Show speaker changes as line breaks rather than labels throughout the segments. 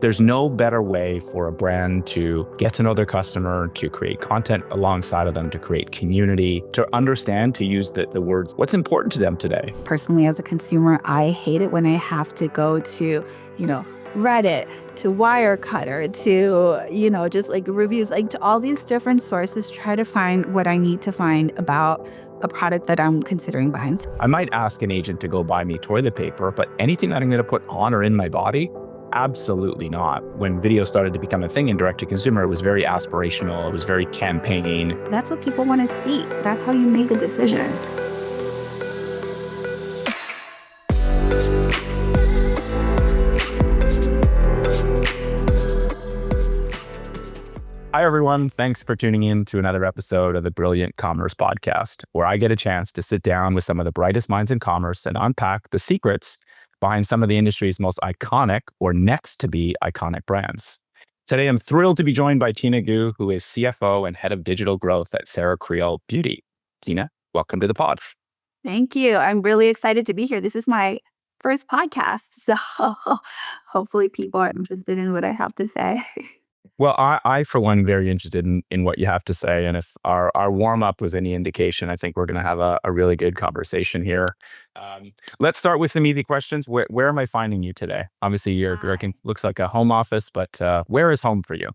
There's no better way for a brand to get to know their customer, to create content alongside of them, to create community, to understand, to use the words, what's important to them today.
Personally, as a consumer, I hate it when I have to go to, Reddit, to Wirecutter, to, just like reviews, like to all these different sources, try to find what I need to find about a product that I'm considering buying.
I might ask an agent to go buy me toilet paper, but anything that I'm going to put on or in my body, absolutely not. When video started to become a thing in direct-to-consumer, it was very aspirational. It was very campaign.
That's what people want to see. That's how you make a decision.
Hi, everyone. Thanks for tuning in to another episode of the Brilliant Commerce Podcast, where I get a chance to sit down with some of the brightest minds in commerce and unpack the secrets behind some of the industry's most iconic or next to be iconic brands. Today, I'm thrilled to be joined by Tina Gu, who is CFO and Head of Digital Growth at Sarah Creal Beauty. Tina, welcome to the pod.
Thank you. I'm really excited to be here. This is my first podcast, so hopefully people are interested in what I have to say.
Well, I for one, very interested in what you have to say. And if our warm-up was any indication, I think we're going to have a really good conversation here. Let's start with some easy questions. Where am I finding you today? Obviously, you're working, looks like a home office, but where is home for you?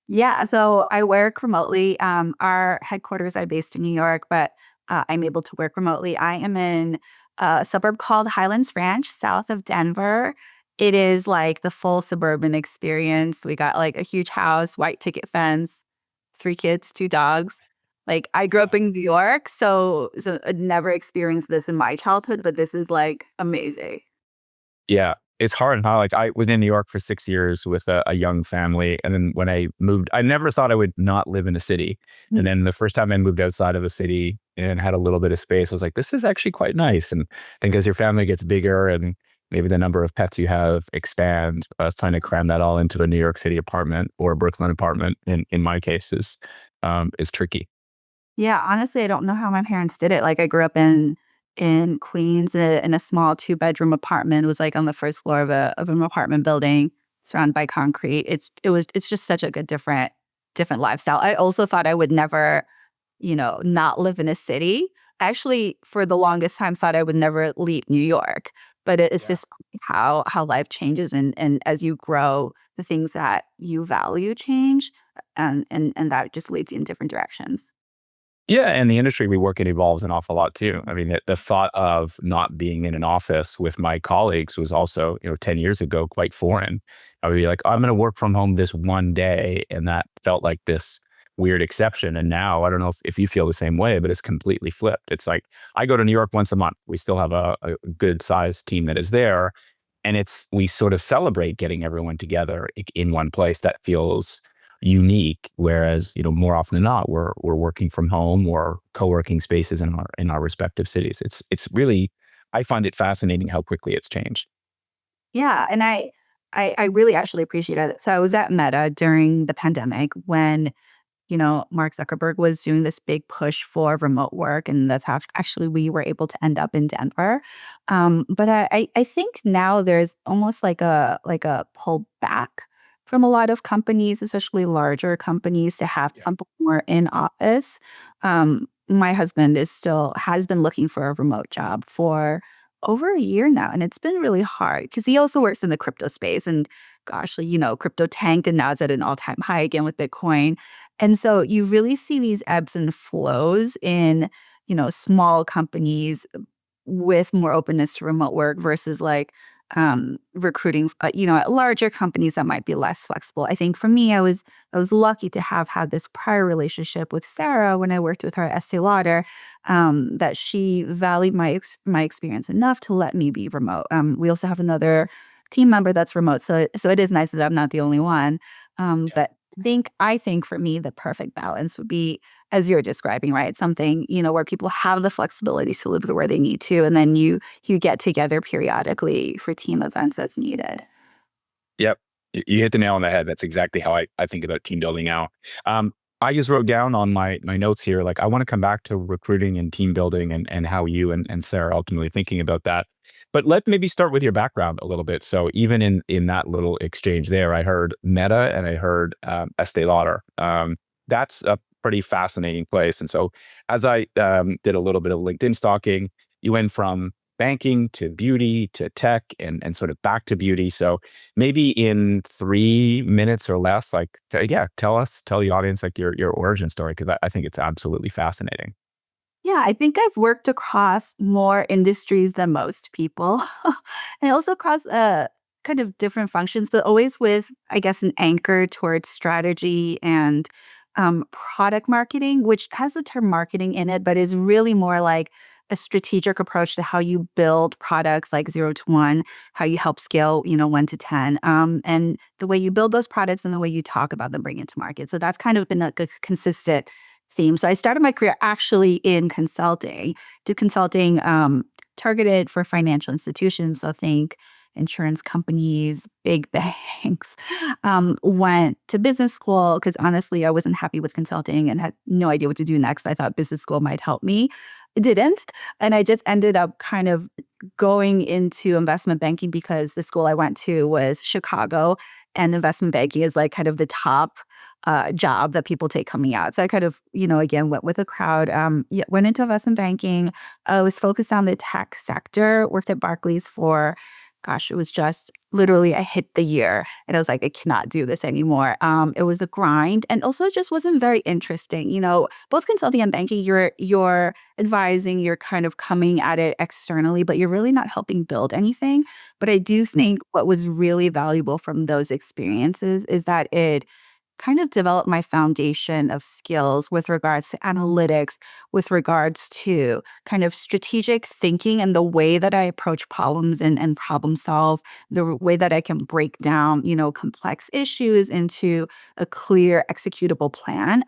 Yeah, so I work remotely. Our headquarters are based in New York, but I'm able to work remotely. I am in a suburb called Highlands Ranch, south of Denver. It is like the full suburban experience. We got like a huge house, white picket fence, 3 kids, 2 dogs. Like I grew up in New York, so I never experienced this in my childhood, but this is like amazing.
Yeah, it's hard. Huh? Like I was in New York for 6 years with a young family. And then when I moved, I never thought I would not live in a city.
Mm.
And then the first time I moved outside of a city and had a little bit of space, I was like, this is actually quite nice. And I think as your family gets bigger and maybe the number of pets you have expand, trying to cram that all into a New York City apartment or a Brooklyn apartment in my case is tricky.
Yeah, honestly, I don't know how my parents did it. Like I grew up in Queens in a small 2-bedroom apartment. It was like on the first floor of an apartment building surrounded by concrete. It's just such like a different lifestyle. I also thought I would never, not live in a city. Actually, for the longest time, thought I would never leave New York. But it's just how life changes, and as you grow, the things that you value change, and that just leads you in different directions.
Yeah, and the industry we work in evolves an awful lot too. I mean, the thought of not being in an office with my colleagues was also, 10 years ago, quite foreign. I would be like, I'm going to work from home this one day, and that felt like this weird exception. And now, I don't know if you feel the same way, but it's completely flipped. It's like, I go to New York once a month. We still have a good sized team that is there. And we sort of celebrate getting everyone together in one place that feels unique. Whereas, more often than not, we're working from home or co-working spaces in our respective cities. It's really, I find it fascinating how quickly it's changed.
Yeah, and I really actually appreciate it. So I was at Meta during the pandemic when Mark Zuckerberg was doing this big push for remote work, and that's how actually we were able to end up in Denver. But I think now there's almost like a pullback from a lot of companies, especially larger companies, to have people more in office. My husband has been looking for a remote job for over a year now, and it's been really hard because he also works in the crypto space, and gosh, crypto tanked and now it's at an all-time high again with Bitcoin. And so you really see these ebbs and flows in, small companies with more openness to remote work versus like recruiting, at larger companies that might be less flexible. I think for me, I was lucky to have had this prior relationship with Sarah when I worked with her at Estee Lauder, that she valued my experience enough to let me be remote. We also have another team member that's remote, so it is nice that I'm not the only one. But I think for me, the perfect balance would be, as you're describing, right? Something, where people have the flexibility to live where they need to, and then you get together periodically for team events as needed.
Yep. You hit the nail on the head. That's exactly how I think about team building now. I just wrote down on my notes here, like I want to come back to recruiting and team building and how you and Sarah ultimately thinking about that. But let maybe start with your background a little bit. So even in that little exchange there, I heard Meta and I heard Estee Lauder. That's a pretty fascinating place. And so as I did a little bit of LinkedIn stalking, you went from banking to beauty to tech and sort of back to beauty. So maybe in 3 minutes or less, like yeah, tell the audience like your origin story because I think it's absolutely fascinating.
Yeah, I think I've worked across more industries than most people, and also across, kind of different functions, but always with, I guess, an anchor towards strategy and, product marketing, which has the term marketing in it, but is really more like a strategic approach to how you build products like 0 to 1, how you help scale, 1 to 10, and the way you build those products and the way you talk about them, bring it to market. So that's kind of been a good consistent theme. So I started my career actually in consulting, do consulting targeted for financial institutions. So think insurance companies, big banks. Went to business school because honestly, I wasn't happy with consulting and had no idea what to do next. I thought business school might help me. It didn't. And I just ended up kind of going into investment banking because the school I went to was Chicago and investment banking is like kind of the top job that people take coming out. So I kind of, again, went with the crowd. Yeah, went into investment banking. I was focused on the tech sector, worked at Barclays for, gosh, it was just literally I hit the year and I was like, I cannot do this anymore. It was a grind and also it just wasn't very interesting. Both consulting and banking, you're advising, you're kind of coming at it externally, but you're really not helping build anything. But I do think what was really valuable from those experiences is that it kind of develop my foundation of skills with regards to analytics, with regards to kind of strategic thinking and the way that I approach problems and problem solve, the way that I can break down, complex issues into a clear executable plan.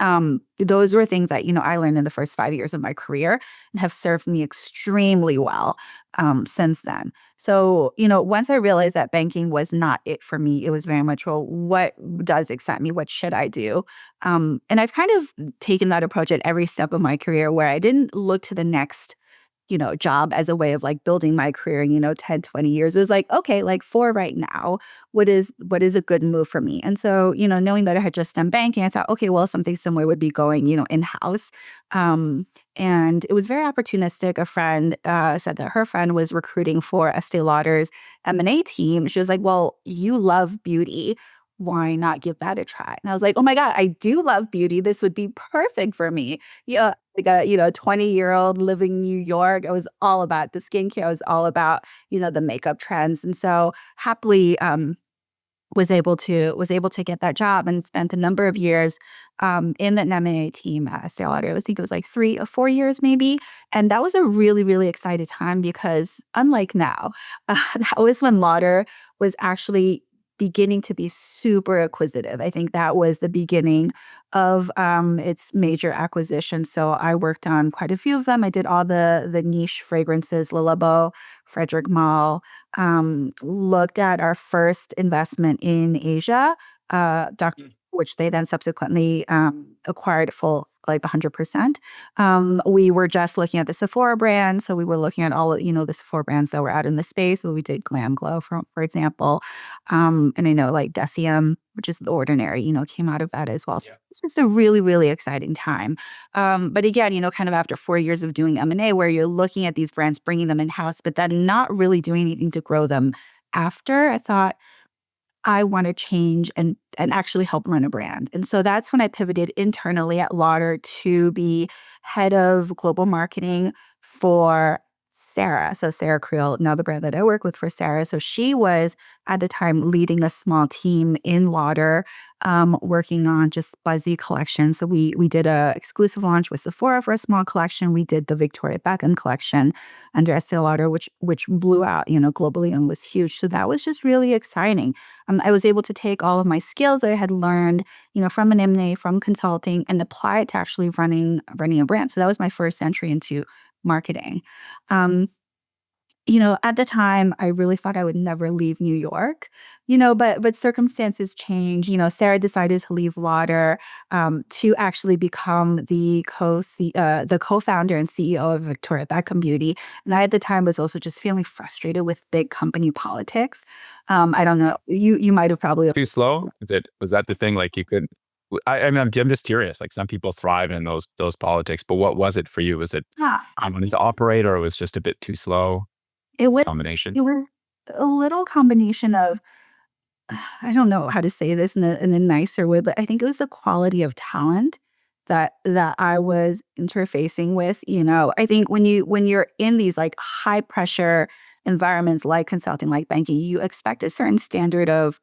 Those were things that, I learned in the first 5 years of my career and have served me extremely well since then. So, once I realized that banking was not it for me, it was very much, well, what does excite me? What should I do? And I've kind of taken that approach at every step of my career where I didn't look to the next job as a way of like building my career, 10, 20 years. It was like, okay, like for right now, what is a good move for me? And so, knowing that I had just done banking, I thought, okay, well, something similar would be going, in-house. Um, and it was very opportunistic. A friend said that her friend was recruiting for Estee Lauder's M&A team. She was like, well, you love beauty. Why not give that a try? And I was like, oh my God, I do love beauty. This would be perfect for me. Yeah, like a 20-year-old living in New York. I was all about the skincare. I was all about the makeup trends, and so happily was able to get that job and spent a number of years in the M&A team at Estee Lauder. I think it was like 3 or 4 years maybe, and that was a really really exciting time because unlike now, that was when Lauder was actually beginning to be super acquisitive. I think that was the beginning of its major acquisition. So I worked on quite a few of them. I did all the niche fragrances, Le Labo, Frederick Malle, looked at our first investment in Asia, Dr. which they then subsequently acquired full like 100%. We were just looking at the Sephora brand, so we were looking at all the Sephora brands that were out in the space. So we did Glam Glow, for example, and I know like Deciem, which is the Ordinary, came out of that as well. So
Yeah.
it's just a really really exciting time. But again, kind of after 4 years of doing M&A, where you're looking at these brands, bringing them in house, but then not really doing anything to grow them after, I thought I want to change and actually help run a brand. And so that's when I pivoted internally at Lauder to be head of global marketing for Sarah. So Sarah Creal, now the brand that I work with for Sarah. So she was at the time leading a small team in Lauder, working on just buzzy collections. So we did a exclusive launch with Sephora for a small collection. We did the Victoria Beckham collection under Estee Lauder, which blew out, globally and was huge. So that was just really exciting. I was able to take all of my skills that I had learned, from an M&A, from consulting, and apply it to actually running a brand. So that was my first entry into marketing. Um, At the time, I really thought I would never leave New York, but circumstances change. Sarah decided to leave Lauder to actually become the co-founder and CEO of Victoria Beckham Beauty. And I, at the time, was also just feeling frustrated with big company politics. I don't know. You might have probably.
Too slow? Was that the thing? Like you could, I mean, I'm just curious. Like some people thrive in those politics, but what was it for you? Was it
Yeah,
you wanted to operate, or it was just a bit too slow?
it was.
Combination.
It was a little combination of I don't know how to say this in a nicer way, but I think it was the quality of talent that I was interfacing with. I think when you're in these like high pressure environments like consulting, like banking, you expect a certain standard of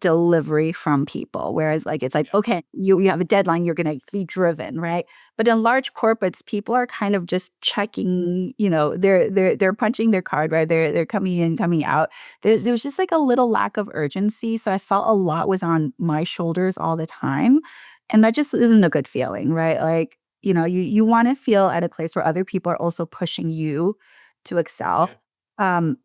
delivery from people. Whereas like it's like,
Yeah.
okay, you have a deadline, you're gonna be driven, right? But in large corporates, people are kind of just checking, they're punching their card, right? They're coming in, coming out. There was just like a little lack of urgency. So I felt a lot was on my shoulders all the time. And that just isn't a good feeling, right? Like, you want to feel at a place where other people are also pushing you to excel.
Yeah.
Um,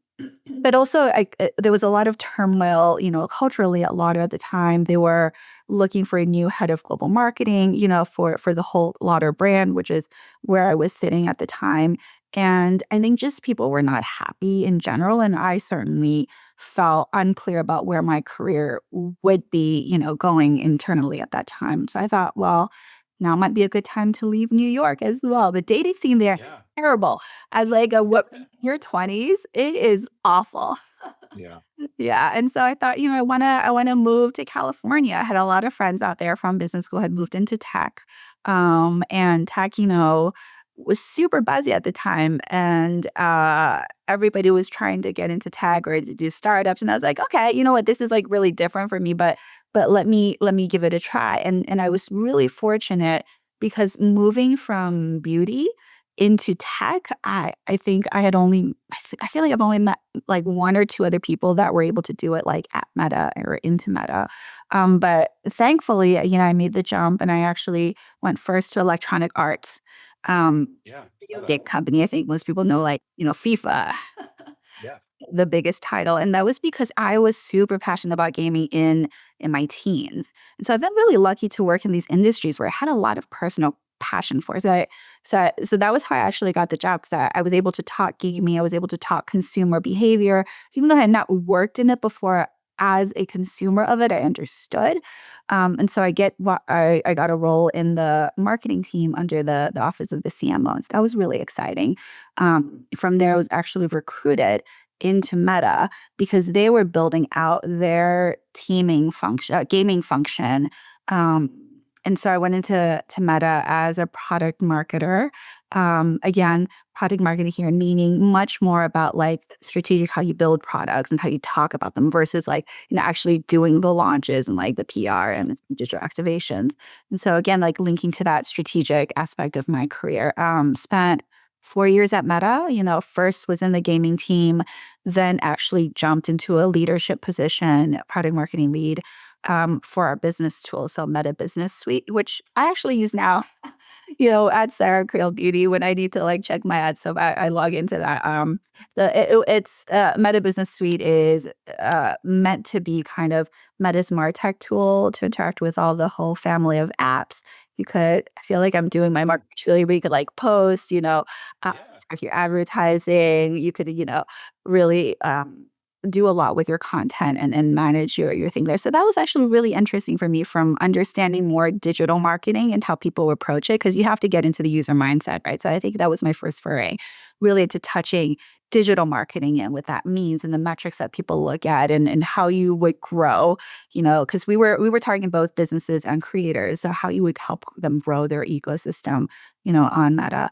but also, there was a lot of turmoil, culturally at Lauder at the time. They were looking for a new head of global marketing, for the whole Lauder brand, which is where I was sitting at the time. And I think just people were not happy in general. And I certainly felt unclear about where my career would be, going internally at that time. So I thought, well, now might be a good time to leave New York as well. The dating scene there,
Yeah.
terrible. As like a what your 20s, it is awful.
Yeah.
Yeah, and so I thought, I wanna move to California. I had a lot of friends out there from business school had moved into tech, and tech, was super buzzy at the time, and, everybody was trying to get into tech or to do startups, and I was like, "Okay, you know what? This is, like, really different for me, but let me give it a try," and I was really fortunate because moving from beauty into tech, I think I feel like I've only met like one or two other people that were able to do it like at Meta or into Meta. But thankfully, I made the jump and I actually went first to Electronic Arts. Um,
Yeah. Saw that.
Big company. I think most people know like, FIFA,
Yeah.
the biggest title. And that was because I was super passionate about gaming in my teens. And so I've been really lucky to work in these industries where I had a lot of personal passion for. So that was how I actually got the job because I was able to talk gaming, I was able to talk consumer behavior. So even though I had not worked in it before as a consumer of it, I understood. And so I got a role in the marketing team under the office of the CMO. And so that was really exciting. From there, I was actually recruited into Meta because they were building out their teaming function, gaming function. Um, and so I went into Meta as a product marketer. Again, product marketing here meaning much more about like strategic how you build products and how you talk about them versus like actually doing the launches and like the PR and digital activations. And so again, like linking to that strategic aspect of my career, spent 4 years at Meta. First was in the gaming team, then actually jumped into a leadership position, product marketing lead, for our business tool, so Meta Business Suite, which I actually use now, at Sarah Creal Beauty when I need to like check my ad stuff. I log into that. It's Meta Business Suite is meant to be kind of Meta's MarTech tool to interact with all the whole family of apps. I feel like I'm doing my marketing really, where you could like post,
Yeah.
track your advertising. You could, really do a lot with your content and manage your thing there. So that was actually really interesting for me from understanding more digital marketing and how people approach it because you have to get into the user mindset, right? So I think that was my first foray really into touching digital marketing and what that means and the metrics that people look at and how you would grow, because we were targeting both businesses and creators. So how you would help them grow their ecosystem, on Meta.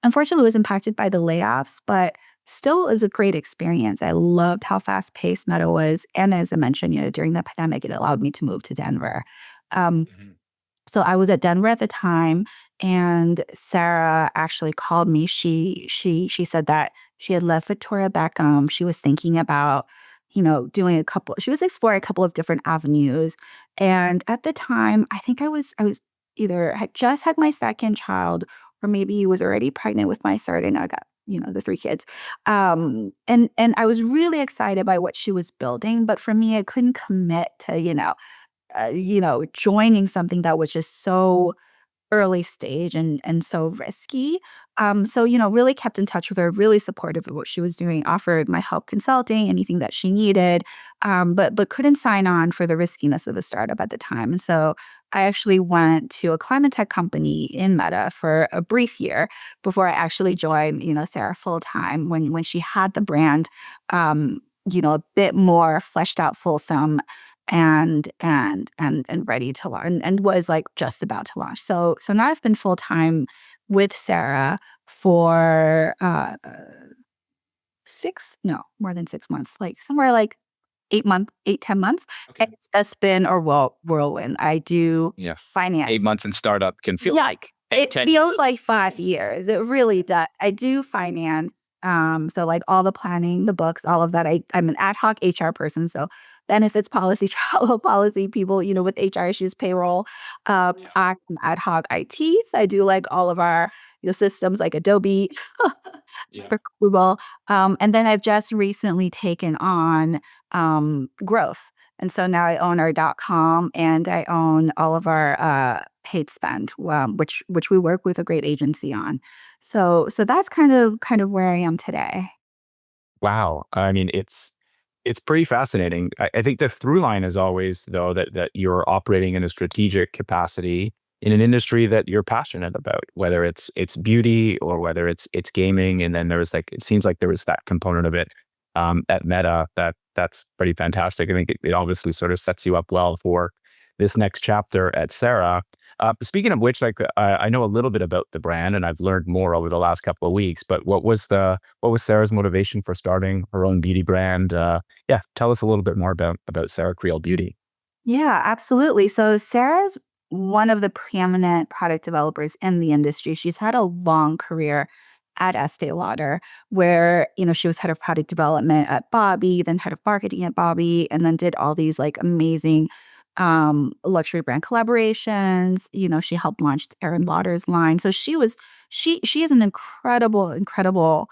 Unfortunately, it was impacted by the layoffs, but still is a great experience. I loved how fast-paced Meta was, and as I mentioned, during the pandemic, it allowed me to move to Denver. Um,
Mhm.
so I was at Denver at the time, and Sarah actually called me. She said that she had left Victoria Beckham. She was thinking about, doing a couple. She was exploring a couple of different avenues, and at the time, I think I was either had just had my second child or maybe was already pregnant with my third, and I got the 3 kids. And I was really excited by what she was building, but for me, I couldn't commit to, joining something that was just so early stage and so risky. So, really kept in touch with her, really supportive of what she was doing, offered my help consulting, anything that she needed, but couldn't sign on for the riskiness of the startup at the time. And so I actually went to a climate tech company in Meta for a brief year before I actually joined, Sarah full time when she had the brand, a bit more fleshed out, fulsome, and ready to launch, and was like just about to launch. So now I've been full time with Sarah for more than 6 months, like somewhere like 8, 10 months. And
Okay.
it's just been a whirlwind. I do
Yeah.
finance.
8 months in startup can feel
Yeah,
like
it
10
feels
years.
like 5 years. It really does. I do finance, so, like, all the planning, the books, all of that. I'm an ad hoc HR person, so benefits policy, travel policy, people, with HR issues, payroll.
Yeah.
I'm ad hoc IT, so I do, like, all of our, systems like Adobe,
Yeah.
for Google, and then I've just recently taken on, growth. And so now I own our .com and I own all of our paid spend, which we work with a great agency on. So that's kind of where I am today.
Wow. I mean, it's pretty fascinating. I think the through line is always though that you're operating in a strategic capacity in an industry that you're passionate about, whether it's beauty or whether it's gaming. And then there's like it seems like there was that component of it at Meta that's pretty fantastic. I think it obviously sort of sets you up well for this next chapter at Sarah. Speaking of which, like I know a little bit about the brand, and I've learned more over the last couple of weeks. But what was Sarah's motivation for starting her own beauty brand? Yeah, tell us a little bit more about Sarah Creal Beauty.
Yeah, absolutely. So Sarah's one of the preeminent product developers in the industry. She's had a long career at Estee Lauder, where she was head of product development at Bobby, then head of marketing at Bobby, and then did all these like amazing luxury brand collaborations. She helped launch Aaron Lauder's line. So she is an incredible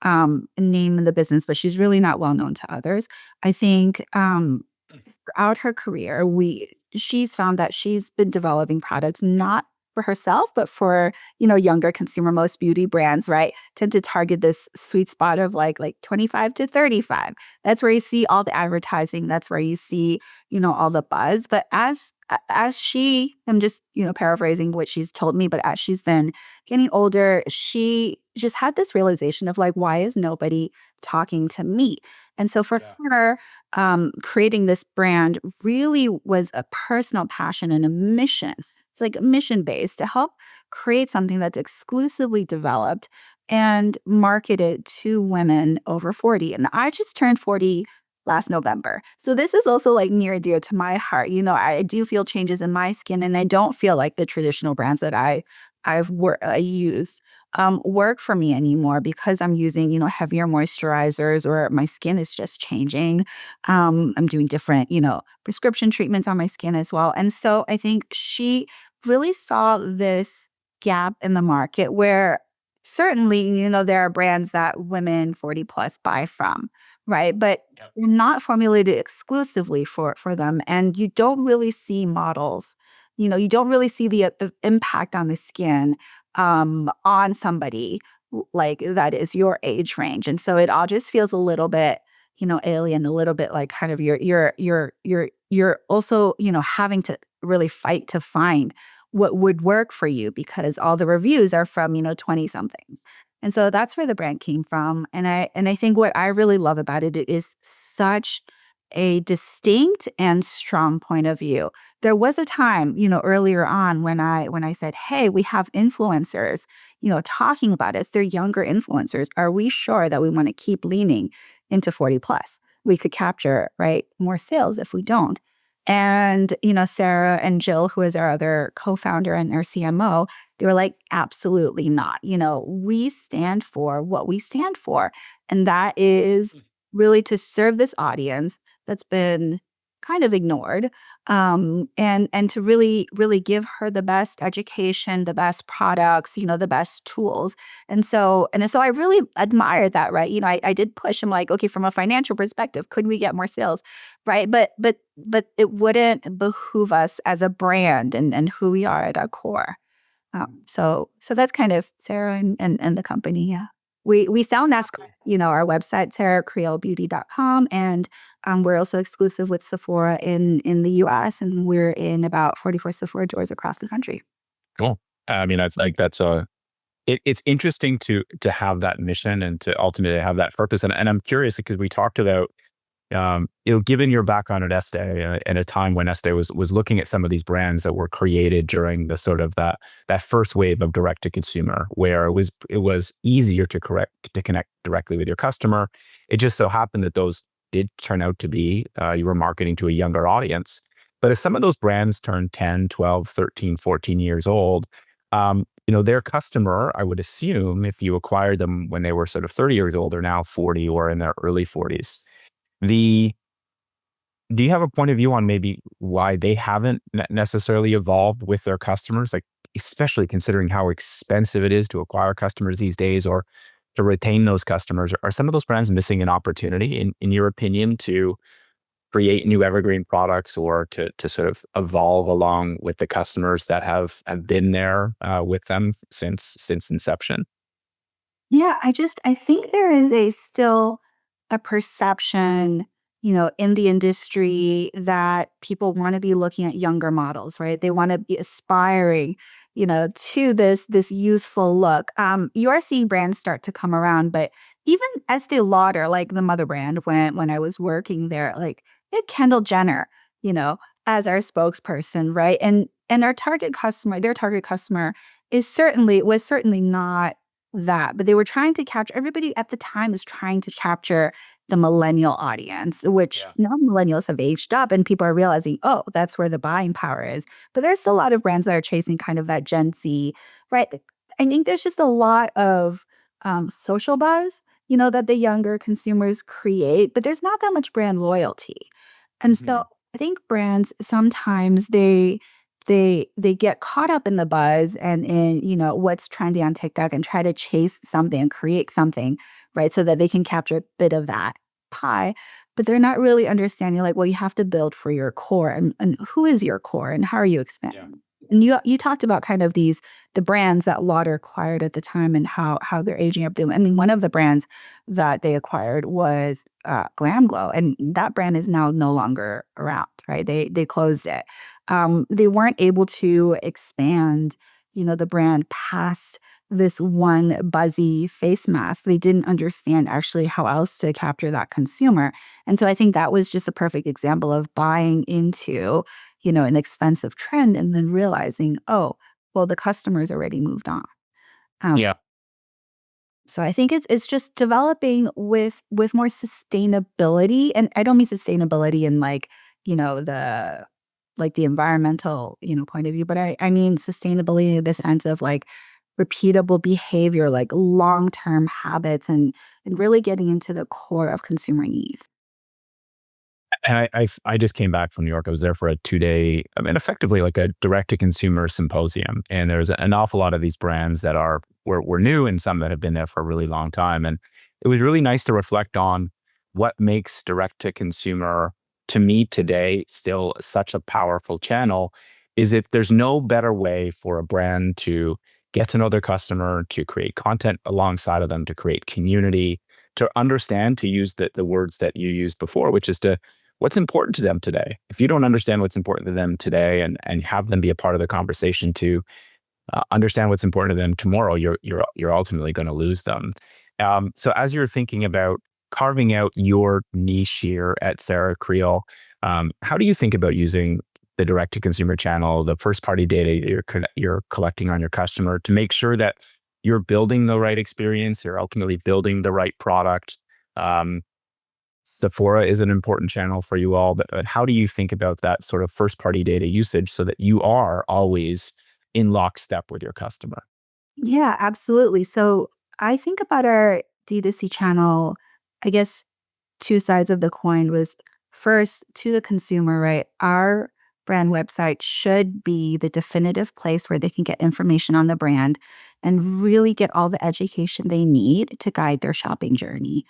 name in the business, but she's really not well known to others. I think throughout her career, she's found that she's been developing products not for herself, but for, younger consumer. Most beauty brands, right, tend to target this sweet spot of like 25 to 35. That's where you see all the advertising. That's where you see, all the buzz. But I'm just, paraphrasing what she's told me, but as she's been getting older, she just had this realization of like, why is nobody talking to me? And so for
Yeah.
her, creating this brand really was a personal passion and a mission. It's like mission based to help create something that's exclusively developed and marketed to women over 40. And I just turned 40 last November. So this is also like near and dear to my heart. I do feel changes in my skin, and I don't feel like the traditional brands that I used work for me anymore because I'm using, heavier moisturizers, or my skin is just changing. I'm doing different, prescription treatments on my skin as well. And so I think she really saw this gap in the market where certainly, there are brands that women 40 plus buy from, right? But
Yep.
they're not formulated exclusively for them. And you don't really see models. You don't really see the impact on the skin on somebody like that is your age range. And so it all just feels a little bit, alien, a little bit like kind of you're also, having to really fight to find what would work for you because all the reviews are from, 20 somethings. And so that's where the brand came from. And I think what I really love about it, it is such a distinct and strong point of view. There was a time, earlier on when I said, "Hey, we have influencers, talking about us. They're younger influencers. Are we sure that we want to keep leaning into 40 plus? We could capture, right, more sales if we don't." And, Sarah and Jill, who is our other co-founder and our CMO, they were like, "Absolutely not. We stand for what we stand for." And that is really to serve this audience that's been kind of ignored, and to really give her the best education, the best products, the best tools. And so I really admire that, right? I did push. I'm like, okay, from a financial perspective, could we get more sales, right? But it wouldn't behoove us as a brand and who we are at our core. So that's kind of Sarah and the company. Yeah. We sell NASCAR, our website, sarahcrealbeauty.com. And we're also exclusive with Sephora in the US, and we're in about 44 Sephora doors across the country.
Cool. I mean, that's like, that's a, it's interesting to have that mission and to ultimately have that purpose. And I'm curious because we talked about, given your background at Estee, in a time when Estee was looking at some of these brands that were created during the sort of that first wave of direct to consumer, where it was easier to connect directly with your customer. It just so happened that those did turn out to be, you were marketing to a younger audience. But as some of those brands turn 10, 12, 13, 14 years old, their customer, I would assume, if you acquired them when they were sort of 30 years old, are now 40 or in their early 40s. The Do you have a point of view on maybe why they haven't necessarily evolved with their customers? Like, especially considering how expensive it is to acquire customers these days or to retain those customers. Are some of those brands missing an opportunity, in your opinion, to create new evergreen products or to sort of evolve along with the customers that have been there with them since inception?
Yeah, I think there is a still a perception, in the industry that people want to be looking at younger models, right? They want to be aspiring, to this youthful look. You are seeing brands start to come around, but even Estee Lauder, like the mother brand, when I was working there, like they had Kendall Jenner, you know, as our spokesperson, right? And our target customer, their target customer was certainly not that, but they were trying to capture everybody at the time was trying to capture the millennial audience, which
Yeah.
now millennials have aged up and people are realizing, oh, that's where the buying power is. But there's still a lot of brands that are chasing kind of that Gen Z, right? I think there's just a lot of social buzz, that the younger consumers create, but there's not that much brand loyalty. And so
Mhm.
I think brands sometimes they get caught up in the buzz and in, what's trendy on TikTok and try to chase something and create something, right? So that they can capture a bit of that pie. But they're not really understanding like, well, you have to build for your core and who is your core and how are you
Yeah.
expanding? And you talked about kind of the brands that Lauder acquired at the time and how they're aging up. I mean, one of the brands that they acquired was Glam Glow, and that brand is now no longer around, right? They closed it. They weren't able to expand, the brand past this one buzzy face mask. They didn't understand actually how else to capture that consumer. And so I think that was just a perfect example of buying into, an expensive trend and then realizing, oh, well, the customer's already moved on. Um,
Yeah.
so I think it's just developing with more sustainability, and I don't mean sustainability in like, the environmental, point of view, but I mean sustainability in the sense of like repeatable behavior, like long-term habits and really getting into the core of consumer needs.
And I just came back from New York. I was there for a 2-day, I mean, effectively like a direct to consumer symposium. And there's an awful lot of these brands that were new and some that have been there for a really long time. And it was really nice to reflect on what makes direct to consumer, to me today, still such a powerful channel. Is if there's no better way for a brand to get to know their customer, to create content alongside of them, to create community, to understand, to use the words that you used before, which is to what's important to them today. If you don't understand what's important to them today and have them be a part of the conversation to understand what's important to them tomorrow, you're ultimately going to lose them. So as you're thinking about carving out your niche here at Sarah Creal, how do you think about using the direct to consumer channel, the first party data you're collecting on your customer to make sure that you're building the right experience, you're ultimately building the right product? Um, Sephora is an important channel for you all, but how do you think about that sort of first party data usage so that you are always in lockstep with your customer?
Yeah, absolutely. So I think about our D2C channel, I guess two sides of the coin was first to the consumer, right? Our brand website should be the definitive place where they can get information on the brand and really get all the education they need to guide their shopping journey.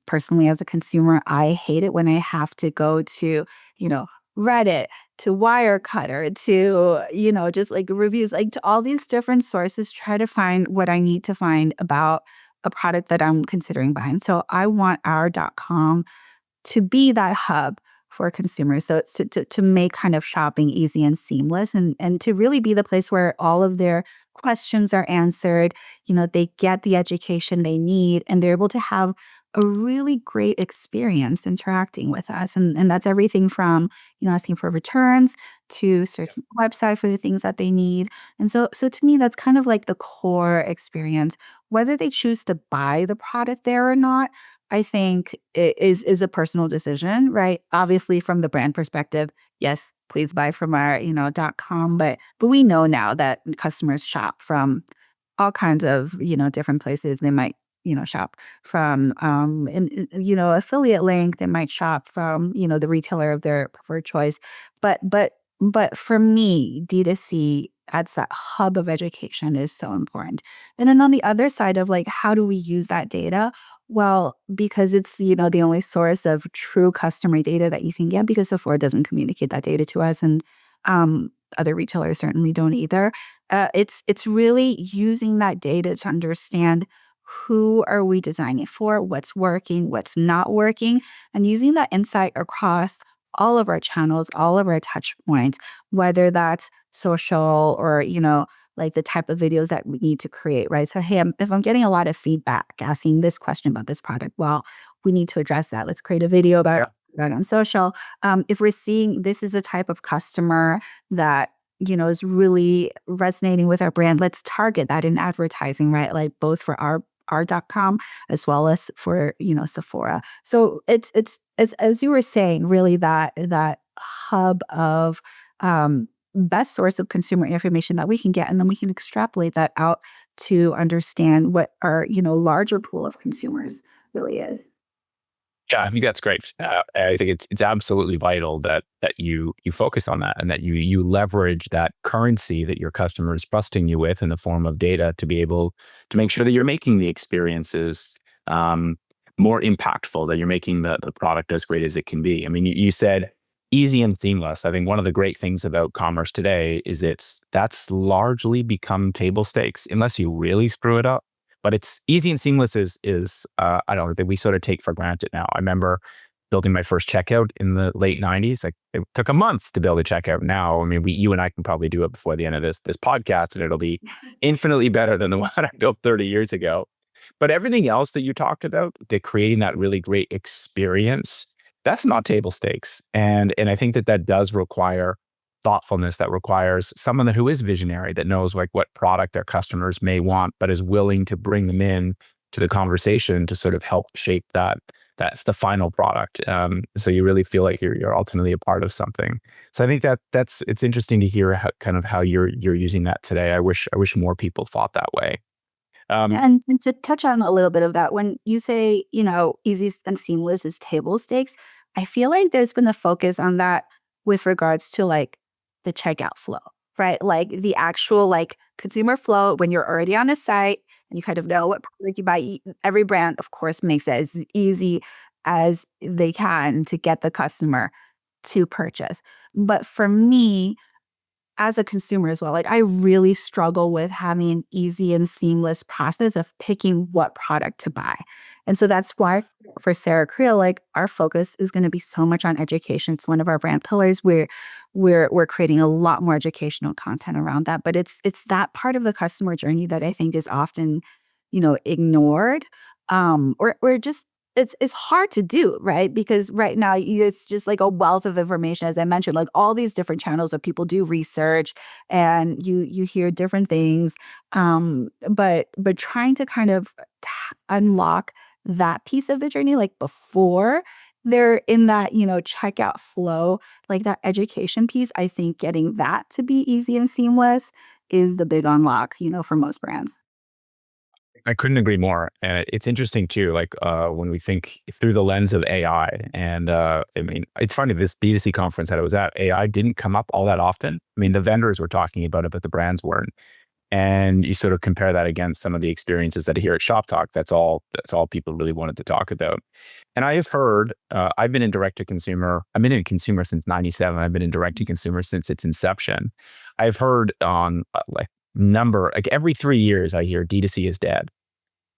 Personally, as a consumer, I hate it when I have to go to, you know, Reddit, to Wirecutter, to, just like reviews, like to all these different sources, try to find what I need to find about a product that I'm considering buying. So I want our.com to be that hub for consumers. So it's to make kind of shopping easy and seamless, and to really be the place where all of their questions are answered. They get the education they need and they're able to have a really great experience interacting with us. And that's everything from, asking for returns to searching the website for the things that they need. And so to me, that's kind of like the core experience. Whether they choose to buy the product there or not, I think it is a personal decision, right? Obviously, from the brand perspective, yes, please buy from our, .com, but we know now that customers shop from all kinds of, different places. They might, shop from affiliate link. They might shop from, the retailer of their preferred choice. But for me, D2C as that hub of education is so important. And then on the other side of like, how do we use that data? Well, because it's, the only source of true customer data that you can get, because Sephora doesn't communicate that data to us, and other retailers certainly don't either. It's really using that data to understand who are we designing for, what's working, what's not working, and using that insight across all of our channels, all of our touch points, whether that's social or, like the type of videos that we need to create, right? So, hey, if I'm getting a lot of feedback asking this question about this product, well, we need to address that. Let's create a video about it on social. If we're seeing this is a type of customer that, is really resonating with our brand, let's target that in advertising, right? Like both for our.com as well as for, Sephora. So it's as you were saying, really that hub of best source of consumer information that we can get, and then we can extrapolate that out to understand what our, larger pool of consumers really is.
Yeah, I think that's great. I think it's absolutely vital that you focus on that, and that you leverage that currency that your customer is trusting you with in the form of data to be able to make sure that you're making the experiences um, more impactful, that you're making the product as great as it can be. I mean, you said easy and seamless. I think one of the great things about commerce today is that's largely become table stakes unless you really screw it up. But it's easy and seamless is I don't know, that we sort of take for granted now. I remember building my first checkout in the late 90s. Like, it took a month to build a checkout. Now, I mean, you and I can probably do it before the end of this podcast, and it'll be infinitely better than the one I built 30 years ago. But everything else that you talked about, that creating that really great experience, that's not table stakes. And I think that does require thoughtfulness, that requires someone who is visionary, that knows like what product their customers may want, but is willing to bring them in to the conversation to sort of help shape that's the final product. So you really feel like you're ultimately a part of something. So I think it's interesting to hear how you're using that today. I wish more people thought that way. Um,
Yeah, and to touch on a little bit of that, when you say, easy and seamless is table stakes, I feel like there's been a focus on that with regards to like the checkout flow, right? Like the actual like consumer flow when you're already on a site and you kind of know what product you buy. Every brand, of course, makes it as easy as they can to get the customer to purchase. But for me, as a consumer as well, like I really struggle with having an easy and seamless process of picking what product to buy. And so that's why for Sarah Creal, like our focus is going to be so much on education. It's one of our brand pillars. We're creating a lot more educational content around that. But it's that part of the customer journey that I think is often, ignored. Or just it's hard to do, right? Because right now it's just like a wealth of information, as I mentioned, like all these different channels where people do research and you hear different things. But trying to kind of unlock that piece of the journey, like before they're in that, checkout flow, like that education piece, I think getting that to be easy and seamless is the big unlock, for most brands.
I couldn't agree more. And it's interesting too, like when we think through the lens of AI. And I mean, it's funny, this D2C conference that I was at, AI didn't come up all that often. I mean, the vendors were talking about it, but the brands weren't. And you sort of compare that against some of the experiences that I hear at Shop Talk. That's all people really wanted to talk about. And I have heard, I've been in direct to consumer. I've been in consumer since '97. I've been in direct to consumer since its inception. I've heard on like every 3 years, I hear D2C is dead.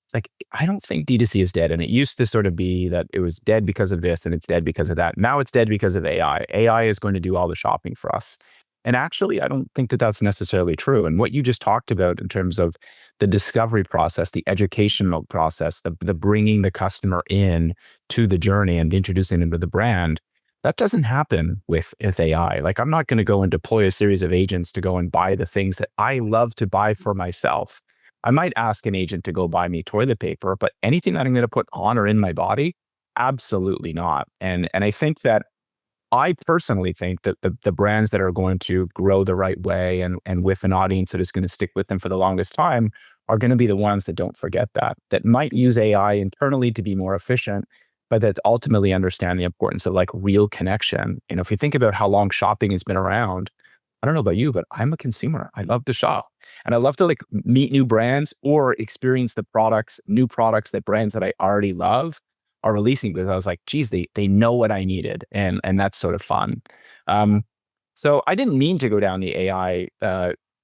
It's like, I don't think D2C is dead. And it used to sort of be that it was dead because of this and it's dead because of that. Now it's dead because of AI. AI is going to do all the shopping for us. And actually, I don't think that that's necessarily true. And what you just talked about in terms of the discovery process, the educational process, the bringing the customer in to the journey and introducing them to the brand, that doesn't happen with AI. Like, I'm not going to go and deploy a series of agents to go and buy the things that I love to buy for myself. I might ask an agent to go buy me toilet paper, but anything that I'm going to put on or in my body, absolutely not. And I think that I personally think that the brands that are going to grow the right way and with an audience that is going to stick with them for the longest time are going to be the ones that don't forget that might use AI internally to be more efficient, but that ultimately understand the importance of like real connection. You know, if you think about how long shopping has been around, I don't know about you, but I'm a consumer. I love to shop and I love to like meet new brands or experience the products, new products that brands that I already love are releasing, because I was like, geez, they know what I needed. And that's sort of fun. Um, so I didn't mean to go down the AI,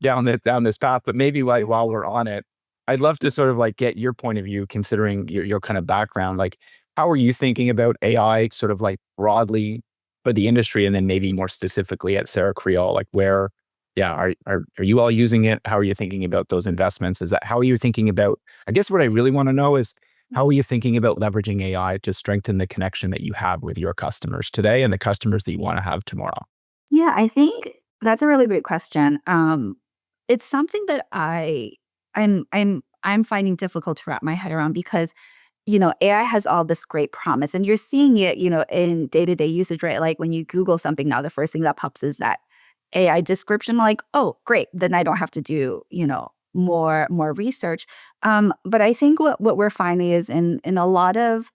down this path, but maybe while we're on it, I'd love to sort of like get your point of view, considering your kind of background. Like, how are you thinking about AI sort of like broadly for the industry, and then maybe more specifically at Sarah Creal, like where, yeah, are you all using it? How are you thinking about those investments? Is that how are you thinking about? I guess what I really want to know is how are you thinking about leveraging AI to strengthen the connection that you have with your customers today and the customers that you want to have tomorrow?
Yeah, I think that's a really great question. It's something that I'm finding difficult to wrap my head around because AI has all this great promise, and you're seeing it, in day to day usage, right? Like when you Google something now, the first thing that pops is that AI description. Like, oh, great, then I don't have to do, more research. But I think what we're finding is in a lot of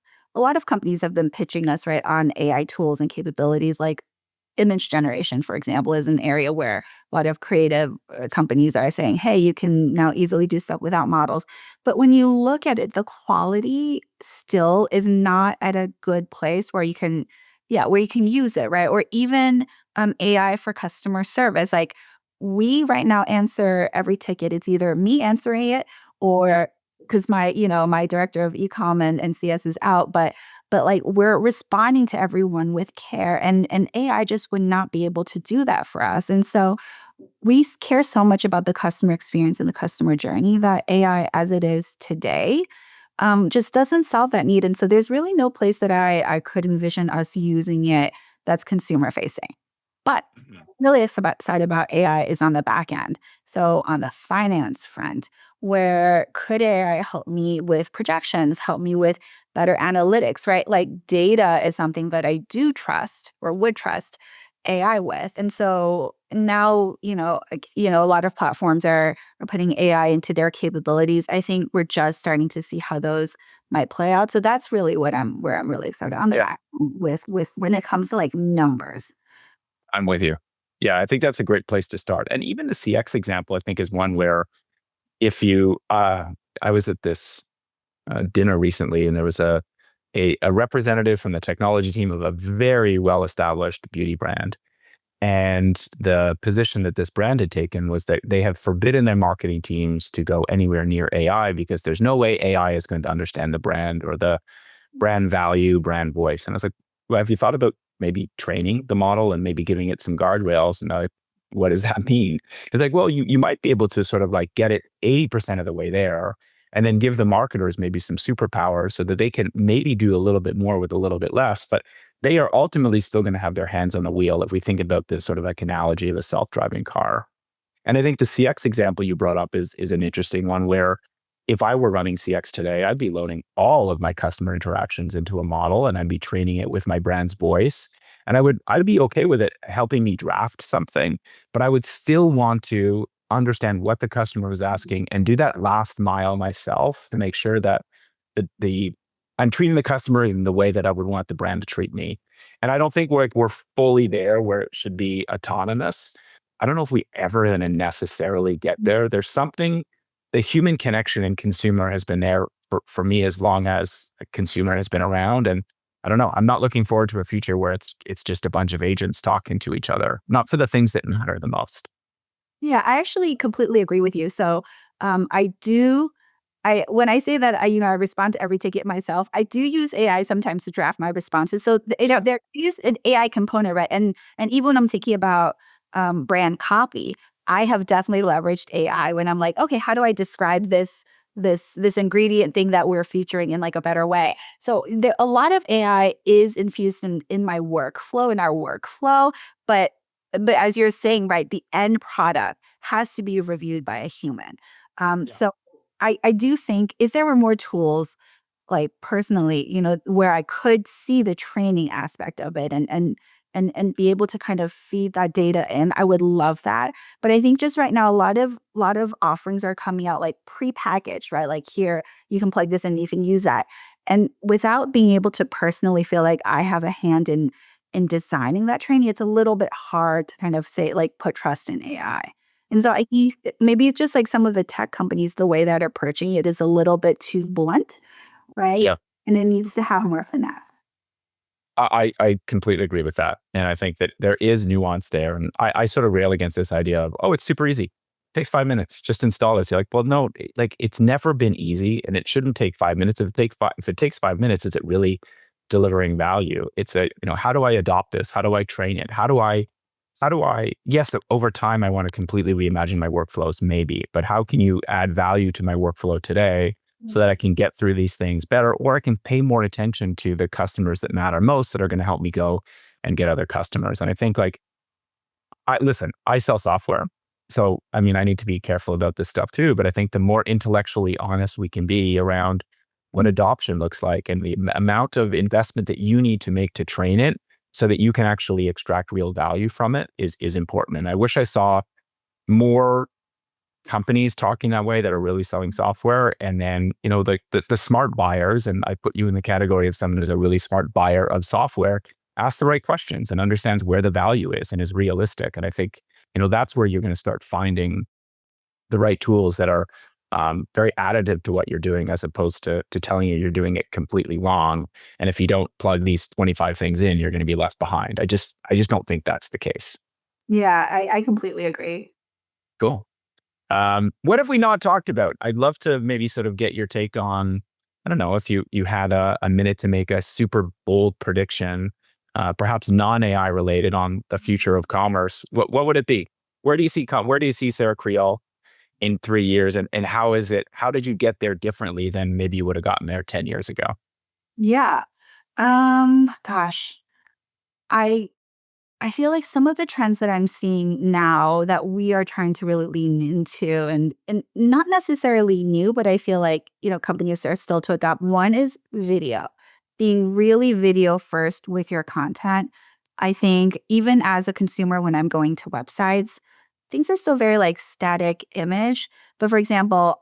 companies have been pitching us right on AI tools and capabilities like image generation, for example, is an area where a lot of creative companies are saying, hey, you can now easily do stuff without models. But when you look at it, the quality still is not at a good place where you can, yeah, where you can use it, right? Or even AI for customer service. Like we right now answer every ticket. It's either me answering it or because my director of ecom and CS is out, but like we're responding to everyone with care and AI just would not be able to do that for us. And so care so much about the customer experience and the customer journey that AI as it is today just doesn't solve that need. And so there's really no place that I could envision us using it that's consumer facing. But
Mhm.
really excited about AI is on the back end. So on the finance front, where could AI help me with projections, help me with better analytics, right? Like data is something that I do trust or would trust AI with. And so now, a lot of platforms are putting AI into their capabilities. I think we're just starting to see how those might play out. So that's really where I'm really excited on the
Yeah,
back with when it comes to like numbers.
I'm with you. Yeah, I think that's a great place to start. And even the CX example, I think, is one where if you, I was at this dinner recently, and there was a representative from the technology team of a very well established beauty brand. And the position that this brand had taken was that they have forbidden their marketing teams to go anywhere near AI because there's no way AI is going to understand the brand or the brand value, brand voice. And I was like, well, have you thought about maybe training the model and maybe giving it some guardrails? And what does that mean? It's like, well, you might be able to sort of like get it 80% of the way there and then give the marketers maybe some superpowers so that they can maybe do a little bit more with a little bit less. But they are ultimately still going to have their hands on the wheel if we think about this sort of like analogy of a self-driving car. And I think the CX example you brought up is an interesting one where if I were running CX today, I'd be loading all of my customer interactions into a model and I'd be training it with my brand's voice. And I'd be okay with it helping me draft something, but I would still want to understand what the customer was asking, and do that last mile myself to make sure that the I'm treating the customer in the way that I would want the brand to treat me. And I don't think we're fully there where it should be autonomous. I don't know if we ever gonna necessarily get there. There's something, the human connection and consumer has been there for me as long as a consumer has been around. And I don't know. I'm not looking forward to a future where it's just a bunch of agents talking to each other, not for the things that matter the most.
Yeah, I actually completely agree with you. So, I do I when I say that I respond to every ticket myself, I do use AI sometimes to draft my responses. So, there is an AI component, right? And even when I'm thinking about, brand copy, I have definitely leveraged AI when I'm like, "Okay, how do I describe this ingredient thing that we're featuring in, like, a better way?" So, a lot of AI is infused in my workflow, in our workflow, but as you're saying, right, the end product has to be reviewed by a human.
Yeah.
So I do think if there were more tools, like, personally, where I could see the training aspect of it and be able to kind of feed that data in, I would love that. But I think just right now, a lot of offerings are coming out, like, prepackaged, right? Like, "Here, you can plug this in, you can use that." And without being able to personally feel like I have a hand in designing that training, it's a little bit hard to kind of say, like, put trust in AI. And so I think maybe it's just like some of the tech companies, the way that are approaching it is a little bit too blunt, right?
Yeah.
And it needs to have more finesse.
I completely agree with that. And I think that there is nuance there. And I sort of rail against this idea of, oh, it's super easy. Takes 5 minutes. Just install this. You're like, well, no, like it's never been easy and it shouldn't take 5 minutes. If it takes 5 minutes, is it really delivering value? It's how do I adopt this? How do I train it? Yes, over time I want to completely reimagine my workflows, maybe, but how can you add value to my workflow today so that I can get through these things better, or I can pay more attention to the customers that matter most that are going to help me go and get other customers. And I think like, I sell software. So, I mean, I need to be careful about this stuff too, but I think the more intellectually honest we can be around what adoption looks like and the amount of investment that you need to make to train it so that you can actually extract real value from it is important. And I wish I saw more companies talking that way that are really selling software. And then, the smart buyers, and I put you in the category of someone who's a really smart buyer of software, asks the right questions and understands where the value is and is realistic. And I think, that's where you're going to start finding the right tools that are very additive to what you're doing, as opposed to telling you you're doing it completely wrong. And if you don't plug these 25 things in, you're going to be left behind. I just don't think that's the case.
Yeah, I completely agree.
Cool. What have we not talked about? I'd love to maybe sort of get your take on, I don't know, if you had a minute to make a super bold prediction, perhaps non-AI related, on the future of commerce. What would it be? Where do you see Sarah Creal in 3 years, and how did you get there differently than maybe you would have gotten there 10 years ago?
Yeah. Gosh, I I feel like some of the trends that I'm seeing now that we are trying to really lean into, and not necessarily new, but I feel like, companies are still to adopt. One is video, being really video first with your content. I think even as a consumer, when I'm going to websites, things are still very like static image. But for example,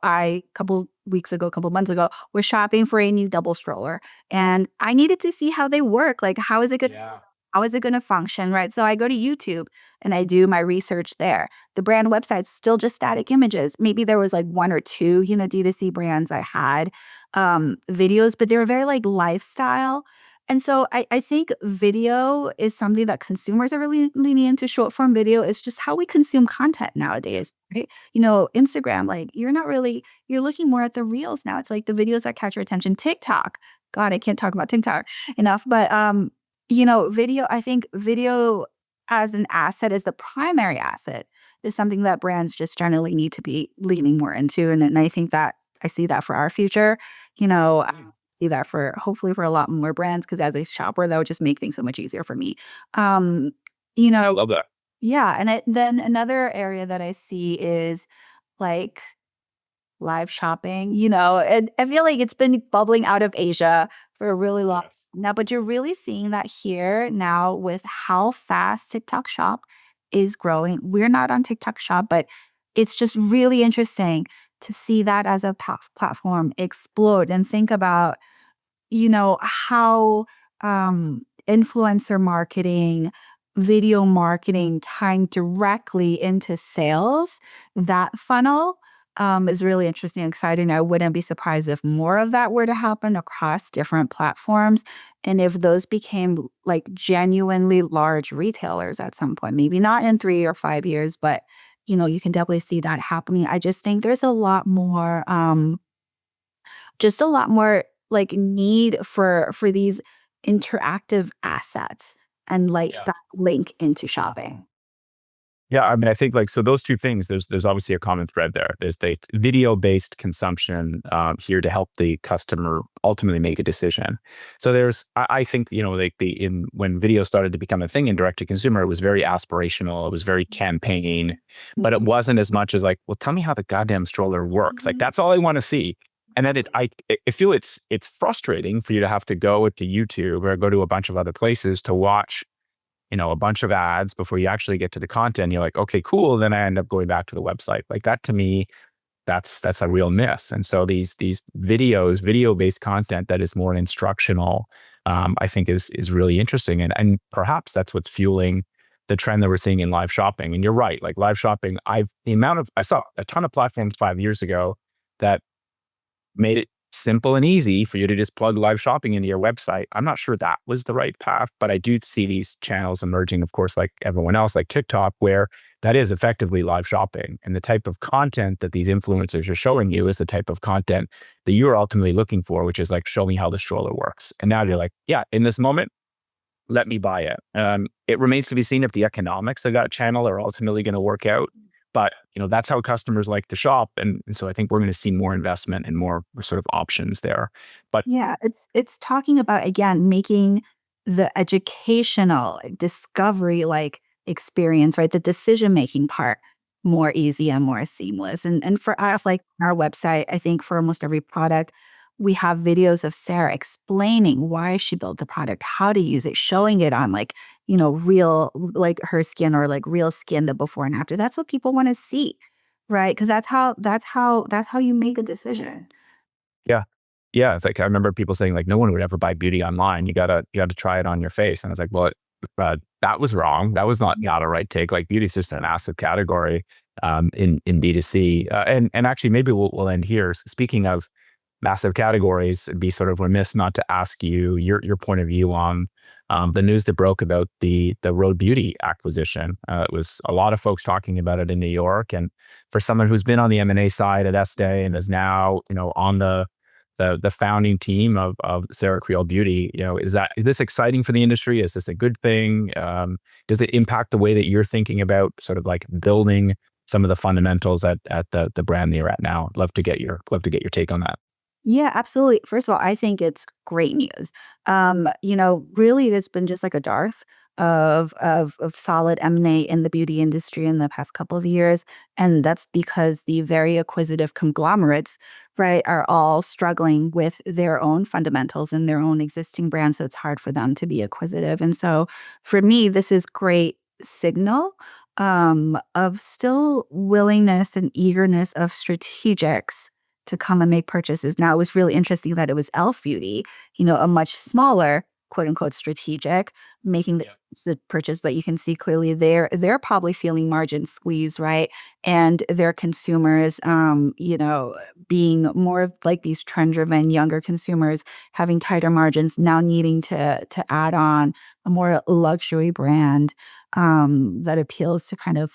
couple weeks ago, couple months ago, was shopping for a new double stroller, and I needed to see how they work. Like,
Yeah.
how is it gonna function, right? So I go to YouTube and I do my research there. The brand website's still just static images. Maybe there was like 1 or 2, D2C brands that had, videos, but they were very, like, lifestyle. And so I think video is something that consumers are really leaning into. Short form video is just how we consume content nowadays, right? Instagram, like, you're looking more at the reels now. It's like the videos that catch your attention. TikTok, God, I can't talk about TikTok enough, but, video, I think video as an asset, as the primary asset, is something that brands just generally need to be leaning more into, and I think that I see that for our future. I
Mm.
see that for hopefully for a lot more brands, because as a shopper, that would just make things so much easier for me. Um, you
I
know
love that.
yeah, and then another area that I see is, like, live shopping, and I feel like it's been bubbling out of Asia for a really long
Yes.
now, but you're really seeing that here now with how fast TikTok Shop is growing. We're not on TikTok Shop, but it's just really interesting to see that as a platform explode and think about, how influencer marketing, video marketing tying directly into sales, that funnel is really interesting and exciting. I wouldn't be surprised if more of that were to happen across different platforms. And if those became like genuinely large retailers at some point, maybe not in 3 or 5 years, but you can definitely see that happening. I just think there's a lot more just a lot more like need for these interactive assets and like
Yeah.
that link into shopping.
Yeah, I mean, I think like so those two things. There's obviously a common thread there. There's the video based consumption here to help the customer ultimately make a decision. So I think like the in when video started to become a thing in direct to consumer, it was very aspirational. It was very campaign, but it wasn't as much as like, well, tell me how the goddamn stroller works. Like
Mhm.
that's all I want to see. And then I feel it's frustrating for you to have to go to YouTube or go to a bunch of other places to watch a bunch of ads before you actually get to the content. You're like, okay, cool. Then I end up going back to the website. Like that to me, that's a real miss. And so these video based content that is more instructional, I think is really interesting. And perhaps that's what's fueling the trend that we're seeing in live shopping. And you're right, like live shopping, I saw a ton of platforms 5 years ago that made it simple and easy for you to just plug live shopping into your website. I'm not sure that was the right path, but I do see these channels emerging, of course, like everyone else, like TikTok, where that is effectively live shopping. And the type of content that these influencers are showing you is the type of content that you're ultimately looking for, which is like, show me how the stroller works. And now you're like, yeah, in this moment, let me buy it. It remains to be seen if the economics of that channel are ultimately going to work out. But that's how customers like to shop, and so I think we're going to see more investment and more sort of options there. But
Yeah, it's talking about, again, making the educational discovery, like, experience, right? The decision-making part more easy and more seamless, and for us, like, our website, I think for almost every product, we have videos of Sarah explaining why she built the product, how to use it, showing it on, like, real like, her skin or, like, real skin, the before and after. That's what people wanna see, right? Because that's how you make a decision.
yeah, yeah, it's like I remember people saying like, no one would ever buy beauty online. You gotta try it on your face, and I was like, well, that was wrong. That was not a right take. Like beauty is just a massive category in D2C, and actually maybe we'll end here. Speaking of massive categories, it'd be sort of remiss not to ask you your point of view on the news that broke about the Rhode Beauty acquisition. It was a lot of folks talking about it in New York, and for someone who's been on the M&A side at Estee and is now on the founding team of Sarah Creal Beauty, is this exciting for the industry? Is this a good thing? Does it impact the way that you're thinking about sort of like building some of the fundamentals at the brand that you're at now? Love to get your take on that.
Yeah, absolutely. First of all, I think it's great news. Really, there's been just like a dearth of solid M&A in the beauty industry in the past couple of years, and that's because the very acquisitive conglomerates, right, are all struggling with their own fundamentals and their own existing brands. So it's hard for them to be acquisitive. And so, for me, this is great signal of still willingness and eagerness of strategics to come and make purchases. Now, it was really interesting that it was E.L.F. Beauty, a much smaller, quote unquote, strategic, making the purchase, but you can see clearly they're probably feeling margin squeeze, right? And their consumers, being more of like these trend-driven younger consumers having tighter margins, now needing to add on a more luxury brand that appeals to kind of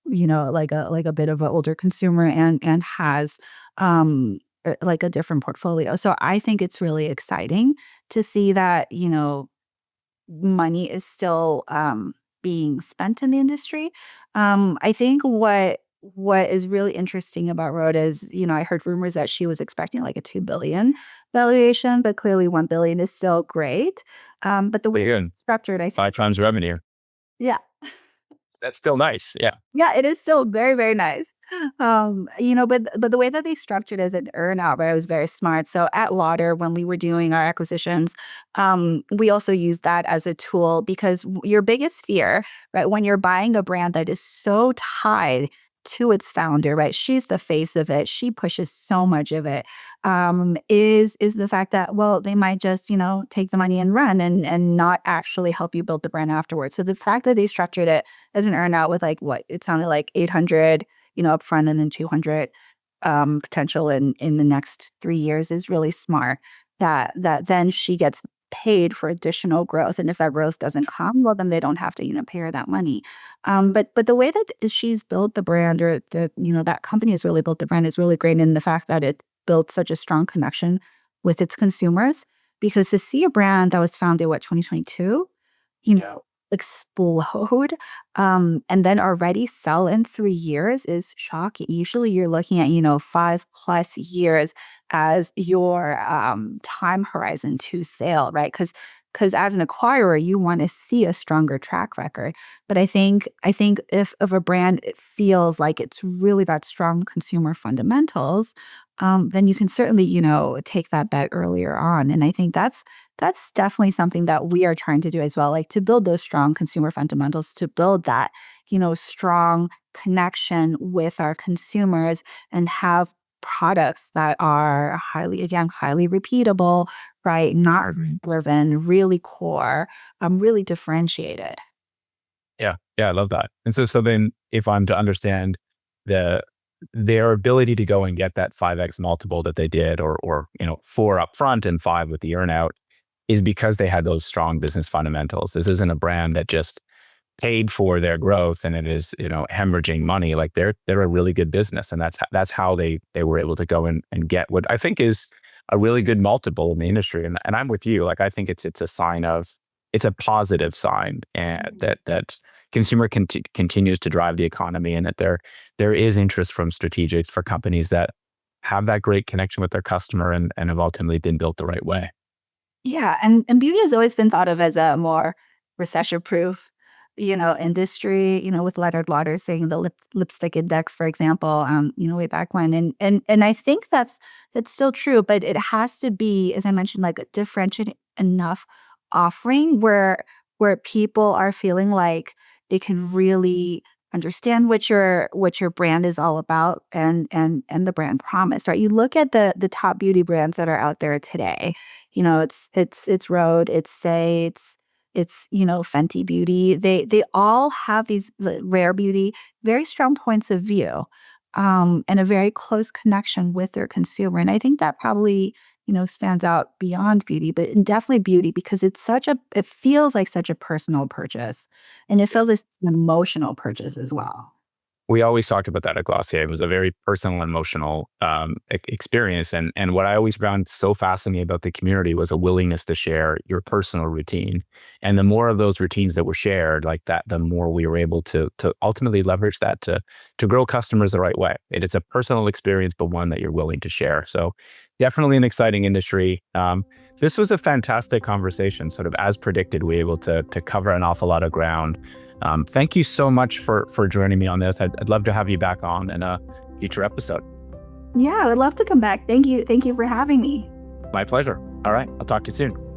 like a bit of an older consumer and has like a different portfolio. So I think it's really exciting to see that, money is still being spent in the industry. I think what is really interesting about Rhoda is, I heard rumors that she was expecting like a 2 billion valuation, but clearly 1 billion is still great. But the way
Pretty good.
it's structured, I think,
5 times revenue.
yeah.
That's still nice. Yeah.
Yeah, it is still very, very nice. But the way that they structured it as an earn-out, right, was very smart. So at Lauder, when we were doing our acquisitions, we also used that as a tool because your biggest fear, right, when you're buying a brand that is so tied to its founder, right? She's the face of it. She pushes so much of it. Is the fact that, well, they might just, take the money and run and not actually help you build the brand afterwards. So the fact that they structured it as an earn out with like what it sounded like 800, upfront and then 200 potential in the next 3 years is really smart. That then she gets paid for additional growth, and if that growth doesn't come, well, then they don't have to pay her that money. But the way that she's built the brand, or that company has really built the brand, is really great in the fact that it built such a strong connection with its consumers. Because to see a brand that was founded 2022,
Yeah.
explode, and then already sell in 3 years is shocking. Usually you're looking at 5+ years as your time horizon to sale, right? Because as an acquirer, you want to see a stronger track record. But I think if a brand it feels like it's really got strong consumer fundamentals, then you can certainly take that bet earlier on. And I think that's definitely something that we are trying to do as well, like to build those strong consumer fundamentals, to build that strong connection with our consumers, and have products that are highly repeatable, right? Not driven, really core, really differentiated.
Yeah. Yeah, I love that. And so then if I'm to understand the their ability to go and get that 5x multiple that they did, or 4 upfront and 5 with the earnout, is because they had those strong business fundamentals. This isn't a brand that just paid for their growth and it is, hemorrhaging money. Like they're a really good business, and that's how they were able to go and get what I think is a really good multiple in the industry. And I'm with you. Like I think it's a sign of it's a positive sign, and that consumer continues to drive the economy, and that there is interest from strategics for companies that have that great connection with their customer, and have ultimately been built the right way.
Yeah, and beauty has always been thought of as a more recession-proof, industry, with Leonard Lauder saying the lipstick index, for example, way back when. And I think that's still true, but it has to be, as I mentioned, like a differentiated enough offering where people are feeling like they can really understand what your brand is all about, and the brand promise, right? You look at the top beauty brands that are out there today. It's Rhode, it's Say, it's Fenty Beauty. They all have these Rare Beauty, very strong points of view, and a very close connection with their consumer. And I think that probably stands out beyond beauty, but definitely beauty, because it feels like such a personal purchase, and it feels like an emotional purchase as well.
We always talked about that at Glossier. It was a very personal and emotional experience. And what I always found so fascinating about the community was a willingness to share your personal routine. And the more of those routines that were shared like that, the more we were able to ultimately leverage that to grow customers the right way. It is a personal experience, but one that you're willing to share. So definitely an exciting industry. This was a fantastic conversation. Sort of as predicted, we were able to cover an awful lot of ground. Thank you so much for joining me on this. I'd love to have you back on in a future episode.
Yeah, I would love to come back. Thank you for having me.
My pleasure. All right. I'll talk to you soon.